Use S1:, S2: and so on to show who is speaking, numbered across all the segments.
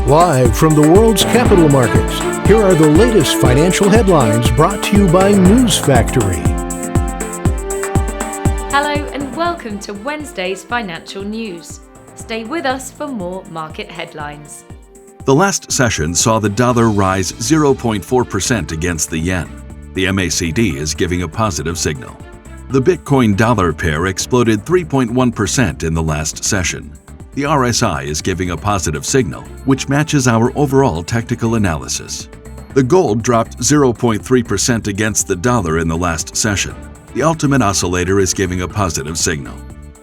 S1: Live from the world's capital markets, here are the latest financial headlines brought to you by News Factory.
S2: Hello and welcome to Wednesday's financial news. Stay with us for more market headlines.
S3: The last session saw the dollar rise 0.4% against the yen. The MACD is giving a positive signal. The Bitcoin-dollar pair exploded 3.1% in the last session. The RSI is giving a positive signal, which matches our overall technical analysis. The gold dropped 0.3% against the dollar in the last session. The ultimate oscillator is giving a positive signal.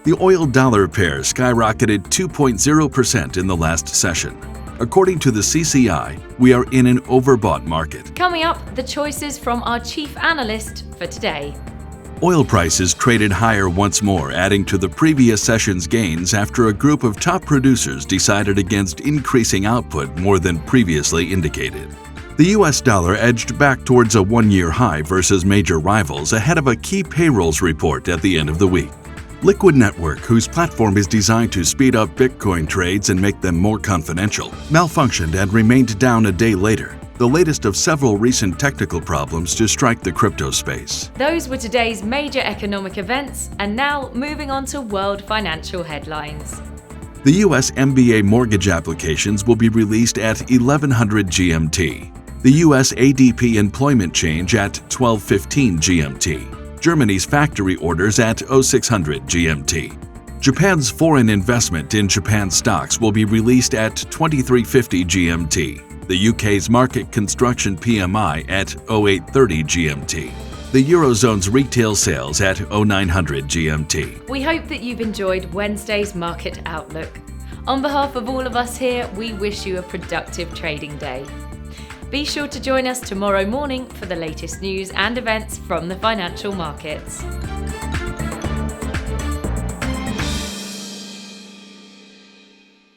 S3: The oil-dollar pair skyrocketed 2.0% in the last session. According to the CCI, we are in an overbought market.
S2: Coming up, the choices from our chief analyst for today.
S3: Oil prices traded higher once more, adding to the previous session's gains after a group of top producers decided against increasing output more than previously indicated. The US dollar edged back towards a one-year high versus major rivals ahead of a key payrolls report at the end of the week. Liquid Network, whose platform is designed to speed up Bitcoin trades and make them more confidential, malfunctioned and remained down a day later, the latest of several recent technical problems to strike the crypto space.
S2: Those were today's major economic events, and now moving on to world financial headlines.
S3: The US MBA mortgage applications will be released at 1100 GMT. The US ADP employment change at 1215 GMT. Germany's factory orders at 0600 GMT. Japan's foreign investment in Japan stocks will be released at 2350 GMT. The UK's market construction PMI at 0830 GMT. The Eurozone's retail sales at 0900 GMT.
S2: We hope that you've enjoyed Wednesday's market outlook. On behalf of all of us here, we wish you a productive trading day. Be sure to join us tomorrow morning for the latest news and events from the financial markets.